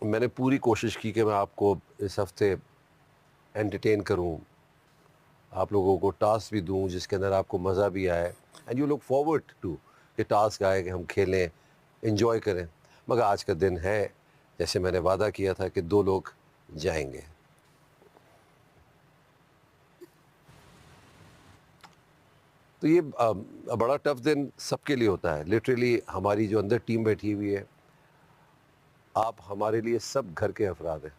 मैंने पूरी कोशिश की कि मैं आपको इस हफ्ते एंटरटेन करूं, आप लोगों को टास्क भी दूं जिसके अंदर आपको मज़ा भी आए and you look forward to कि टास्क आए कि हम खेलें, एंजॉय करें। मगर आज का दिन है, जैसे मैंने वादा किया था कि 2 लोग जाएंगे। तो ये बड़ा टफ दिन सबके लिए होता है। लिटरली हमारी जो अंदर टीम बैठी हुई है, आप हमारे लिए सब घर के अफराद हैं।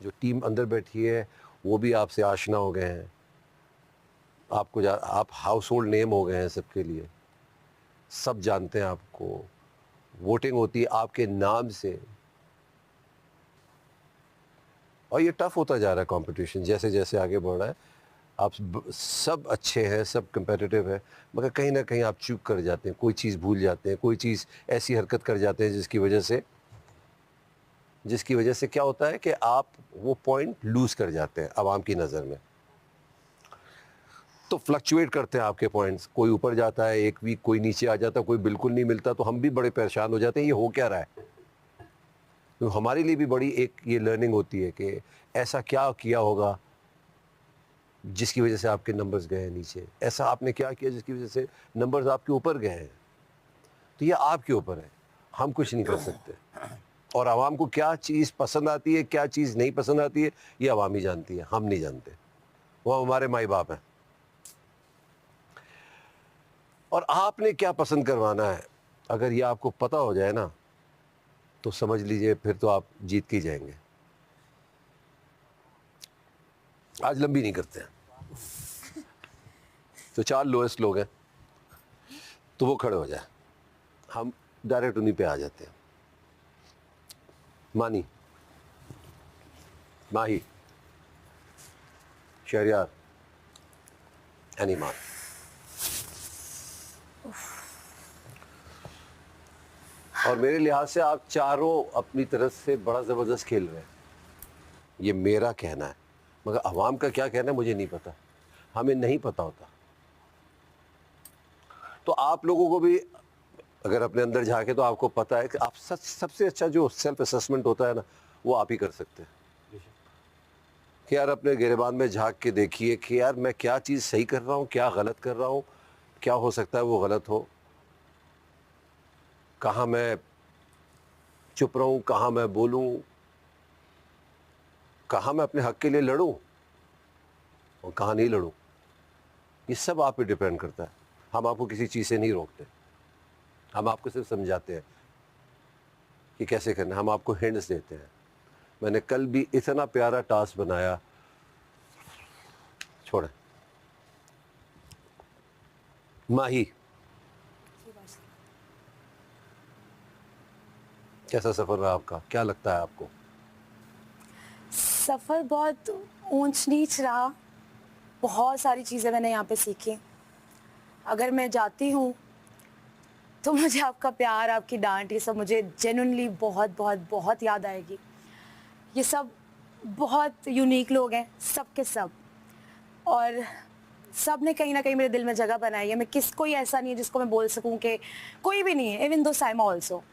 जो टीम अंदर बैठी है वो भी आपसे आशना हो गए हैं, आप हाउस होल्ड नेम हो गए हैं सबके लिए, सब जानते हैं आपको। वोटिंग होती है आपके नाम से और ये टफ होता जा रहा है कंपटीशन, जैसे जैसे आगे बढ़ रहा है। सब अच्छे हैं, सब कंपेटिटिव है, मगर कहीं ना कहीं आप चूक कर जाते हैं, कोई चीज़ भूल जाते हैं, कोई चीज़ ऐसी हरकत कर जाते हैं जिसकी वजह से क्या होता है कि आप वो पॉइंट लूज़ कर जाते हैं आवाम की नज़र में। तो फ्लक्चुएट करते हैं आपके पॉइंट्स, कोई ऊपर जाता है एक वीक, कोई नीचे आ जाता है, कोई बिल्कुल नहीं मिलता, तो हम भी बड़े परेशान हो जाते हैं, ये हो क्या रहा है। तो हमारे लिए भी बड़ी एक ये लर्निंग होती है कि ऐसा क्या किया होगा जिसकी वजह से आपके नंबर्स गए हैं नीचे, ऐसा आपने क्या किया जिसकी वजह से नंबर्स आपके ऊपर गए हैं। तो ये आपके ऊपर है, हम कुछ नहीं कर सकते। और आवाम को क्या चीज़ पसंद आती है, क्या चीज़ नहीं पसंद आती है, ये आवाम ही जानती है, हम नहीं जानते। वो हमारे माई बाप हैं। और आपने क्या पसंद करवाना है, अगर ये आपको पता हो जाए ना, तो समझ लीजिए फिर तो आप जीत के ही जाएंगे। आज लंबी नहीं करते हैं, तो 4 लोएस्ट लोग हैं, तो वो खड़े हो जाए, हम डायरेक्ट उन्हीं पे आ जाते हैं। मानी, माही, शहरियार, एनीमान। और मेरे लिहाज से आप चारों अपनी तरफ से बड़ा ज़बरदस्त खेल रहे हैं, ये मेरा कहना है। मगर अवाम का क्या कहना है मुझे नहीं पता, हमें नहीं पता होता। तो आप लोगों को भी अगर अपने अंदर झांके तो आपको पता है कि आप सबसे अच्छा जो सेल्फ असेसमेंट होता है ना, वो आप ही कर सकते हैं। कि यार अपने गिरेबान में झांक के देखिए कि यार मैं क्या चीज़ सही कर रहा हूँ, क्या गलत कर रहा हूँ, क्या हो सकता है वो गलत हो, कहाँ मैं चुप रहूँ, कहाँ मैं बोलूँ, कहाँ मैं अपने हक के लिए लड़ूँ और कहाँ नहीं लड़ूँ। ये सब आप पे डिपेंड करता है। हम आपको किसी चीज़ से नहीं रोकते, हम आपको सिर्फ समझाते हैं कि कैसे करना है, हम आपको हिंट्स देते हैं। मैंने कल भी इतना प्यारा टास्क बनाया, छोड़े। माही, कैसा सफ़र रहा आपका, क्या लगता है आपको? सफ़र बहुत ऊंच नीच रहा। बहुत सारी चीज़ें मैंने यहाँ पे सीखी। अगर मैं जाती हूँ तो मुझे आपका प्यार, आपकी डांट, ये सब मुझे जेन्युइनली बहुत बहुत बहुत याद आएगी। ये सब बहुत यूनिक लोग हैं, सब के सब, और सब ने कहीं ना कहीं मेरे दिल में जगह बनाई है। मैं कोई ऐसा नहीं है जिसको मैं बोल सकूं कि कोई भी नहीं है, इवन दो साइमा ऑल्सो,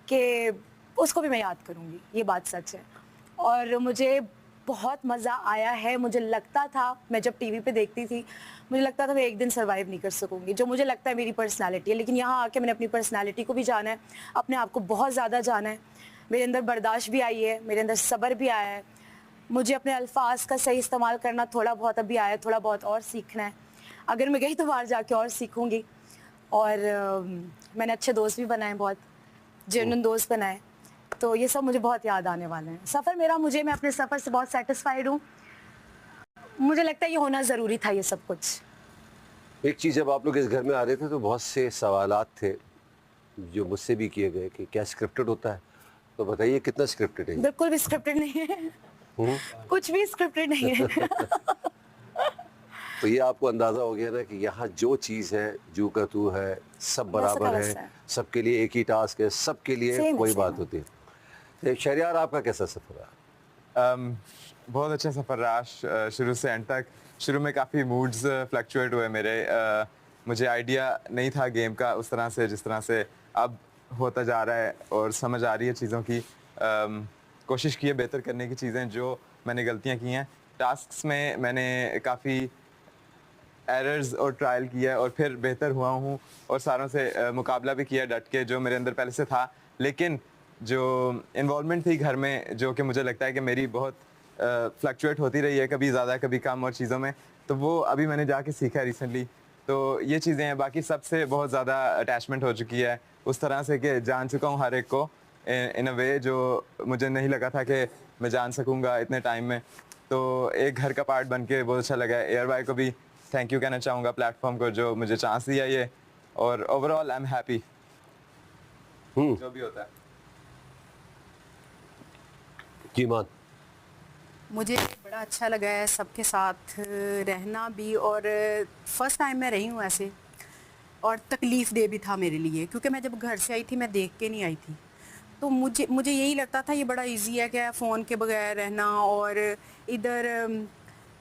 कि उसको भी मैं याद करूंगी। ये बात सच है। और मुझे बहुत मज़ा आया है। मुझे लगता था, मैं जब टीवी पे देखती थी, मुझे लगता था मैं एक दिन सर्वाइव नहीं कर सकूंगी, जो मुझे लगता है मेरी पर्सनालिटी है। लेकिन यहाँ आके मैंने अपनी पर्सनालिटी को भी जाना है, अपने आप को बहुत ज़्यादा जाना है। मेरे अंदर बर्दाश्त भी आई है, मेरे अंदर सब्र भी आया है। मुझे अपने अल्फाज का सही इस्तेमाल करना थोड़ा बहुत अभी आया है, थोड़ा बहुत और सीखना है। अगर मैं गई तो बाहर जाके और सीखूंगी। और मैंने अच्छे दोस्त भी बनाए, बहुत जेन्युइन दोस्त बनाए। तो ये सब मुझे बहुत याद आने वाले हैं। सफ़र मेरा, मैं अपने सफ़र से बहुत सेटिस्फाइड हूँ। मुझे लगता है ये होना ज़रूरी था, ये सब कुछ। एक चीज़, जब आप लोग इस घर में आ रहे थे तो बहुत से सवालात थे जो मुझसे भी किए गए कि क्या स्क्रिप्टेड होता है, तो बताइए कितना स्क्रिप्टेड है ये? बिल्कुल भी स्क्रिप्टेड नहीं है। हम्म। कुछ भी स्क्रिप्टेड नहीं है। तो ये आपको अंदाज़ा हो गया ना कि यहाँ जो चीज़ है, जू का तू है, सब वैसा का बराबर है, वैसा है। सबके लिए एक ही टास्क है, सबके लिए सेम है, वही सेम बात है। होती है। तो शहरियार, आपका कैसा सफ़र रहा? अम, बहुत अच्छा सफ़र रहा शुरू से एंड तक। शुरू में काफ़ी मूड्स फ्लक्चुएट हुए मेरे। मुझे आइडिया नहीं था गेम का उस तरह से जिस तरह से अब होता जा रहा है और समझ आ रही है चीज़ों की, कोशिश की है बेहतर करने की चीज़ें जो मैंने गलतियाँ की हैं। टास्क्स में मैंने काफ़ी एरर्स और ट्रायल किया है और फिर बेहतर हुआ हूँ और सारों से मुकाबला भी किया डट के, जो मेरे अंदर पहले से था। लेकिन जो इन्वॉल्वमेंट थी घर में, जो कि मुझे लगता है कि मेरी बहुत फ्लक्चुएट होती रही है, कभी ज़्यादा कभी कम और चीज़ों में, तो वो अभी मैंने जाके सीखा है रिसेंटली। तो ये चीज़ें हैं, बाकी सबसे बहुत ज़्यादा अटैचमेंट हो चुकी है उस तरह से कि जान चुका हूँ हर एक को इन अ वे जो मुझे नहीं लगा था कि मैं जान सकूँगा इतने टाइम में। तो एक घर का पार्ट बन के बहुत अच्छा लगा है। एयर भाई को भी थैंक यू कहना चाहूँगा, प्लेटफॉर्म को जो मुझे चांस दिया ये, और ओवरऑल आई एम हैप्पी जो भी होता है। जी मान। मुझे बड़ा अच्छा लगा है सबके साथ रहना भी, और फर्स्ट टाइम मैं रही हूँ ऐसे, और तकलीफ़ दे भी था मेरे लिए, क्योंकि मैं जब घर से आई थी मैं देख के नहीं आई थी। तो मुझे यही लगता था ये बड़ा इजी है क्या फ़ोन के बगैर रहना, और इधर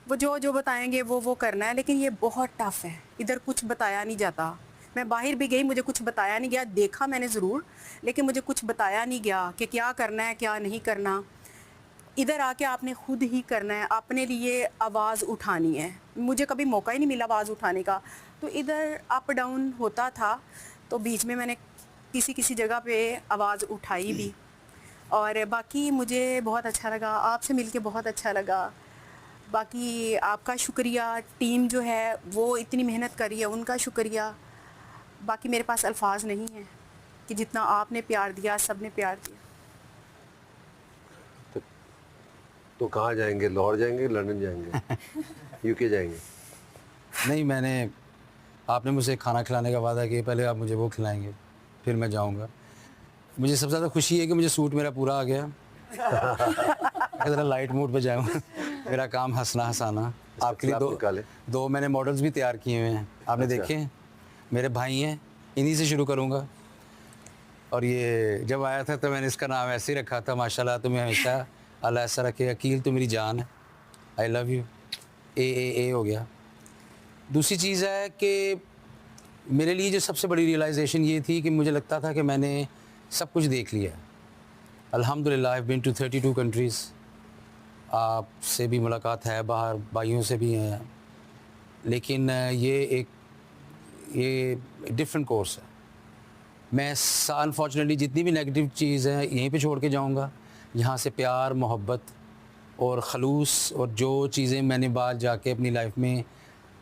वो जो जो बताएंगे वो करना है, लेकिन ये बहुत टफ़ है, इधर कुछ बताया नहीं जाता। मैं बाहर भी गई, मुझे कुछ बताया नहीं गया, देखा मैंने ज़रूर, लेकिन मुझे कुछ बताया नहीं गया कि क्या करना है क्या नहीं करना। इधर आके आपने खुद ही करना है, अपने लिए आवाज़ उठानी है। मुझे कभी मौका ही नहीं मिला आवाज़ उठाने का, तो इधर अप डाउन होता था, तो बीच में मैंने किसी किसी जगह पे आवाज़ उठाई भी। और बाकी मुझे बहुत अच्छा लगा, आपसे मिलके बहुत अच्छा लगा। बाकी आपका शुक्रिया, टीम जो है वो इतनी मेहनत करी है उनका शुक्रिया। बाकी मेरे पास अल्फाज नहीं हैं कि जितना आपने प्यार दिया, सबने प्यार दिया। तो कहाँ जाएंगे? लाहौर जाएंगे, लंदन जाएंगे, यूके जाएंगे? नहीं, मैंने आपने मुझे खाना खिलाने का वादा किया, पहले आप मुझे वो खिलाएँगे, फिर मैं जाऊँगा। मुझे सबसे ज़्यादा खुशी है कि मुझे सूट मेरा पूरा आ गया। मैं ज़रा लाइट मूड पे जाऊँ। मेरा काम हँसना हँसाना। आपके लिए खिलाफ निकाले। दो मैंने मॉडल्स भी तैयार किए हुए हैं, आपने अच्छा। देखे हैं? मेरे भाई हैं, इन्हीं से शुरू करूँगा। और ये जब आया था तो मैंने इसका नाम ऐसे ही रखा था, माशाल्लाह तुम्हें हमेशा अल्लाह ऐसा रखे, अकील तो मेरी जान है, आई लव यू। ए हो गया। दूसरी चीज़ है कि मेरे लिए जो सबसे बड़ी रियलाइजेशन ये थी कि मुझे लगता था कि मैंने सब कुछ देख लिया है। अल्हम्दुलिल्लाह I have been to 32 countries. आपसे भी मुलाकात है, बाहर भाइयों से भी हैं, लेकिन ये डिफरेंट कोर्स है। मैं अनफॉर्चुनेटली जितनी भी नेगेटिव चीज़ है यहीं पे छोड़ के जाऊंगा, यहाँ से प्यार, मोहब्बत और खलूस और जो चीज़ें मैंने बाहर जाके अपनी लाइफ में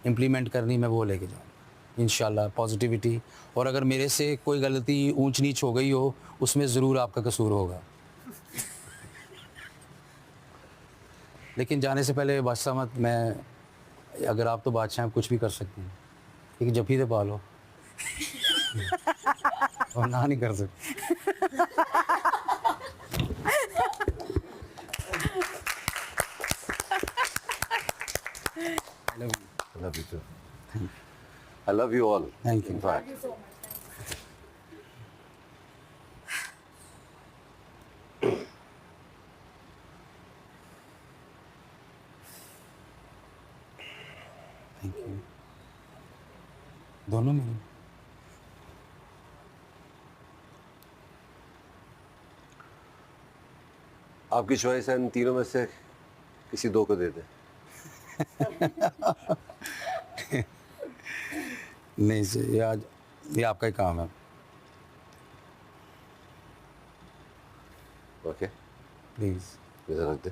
इम्प्लीमेंट करनी, मैं वो लेके जाऊँगा इंशाल्लाह, पॉजिटिविटी। और अगर मेरे से कोई गलती ऊंच नीच हो गई हो, उसमें ज़रूर आपका कसूर होगा। लेकिन जाने से पहले बादशाह मत, मैं अगर आप तो बादशाह हैं, कुछ भी कर सकते हैं, लेकिन जब ही तो पालो और ना नहीं कर सकते। I love you. I love you too. I love you all. Thank you. In fact. Thank you. दोनों में आपकी चॉइस है, इन तीनों में से किसी दो को दे दें। नहीं सर, ये आपका ही काम है। Okay, please. इधर रख दे।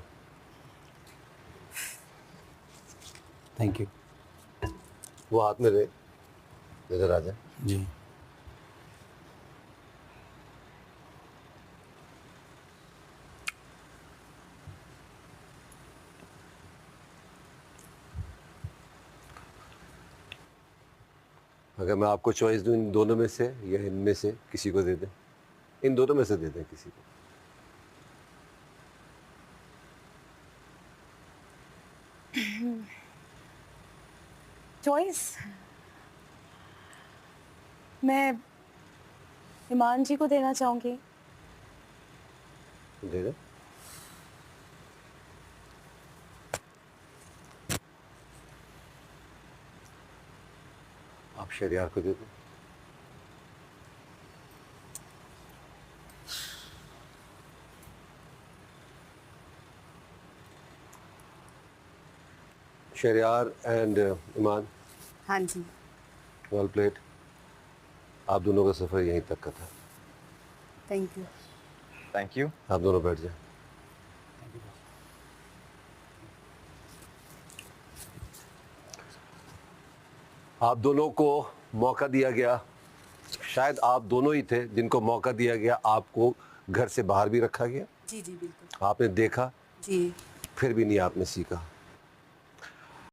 Thank you. वो हाथ में दे, इधर आ जाए। जी। अगर मैं आपको चॉइस दूं इन दोनों में से या इनमें से किसी को दे दें, इन दोनों में से दे दें किसी को। चॉइस मैं ईमान जी को देना चाहूँगी। दे दें। आप शरियार को दे दें। शहरयार एंड ईमान, हाँ जी, वेल प्लेड। आप दोनों का सफ़र यहीं तक का था। Thank you. Thank you. आप दोनों बैठ जाएं। आप दोनों को मौका दिया गया, शायद आप दोनों ही थे जिनको मौका दिया गया, आपको घर से बाहर भी रखा गया, जी जी बिल्कुल। आपने देखा, जी फिर भी नहीं आपने सीखा।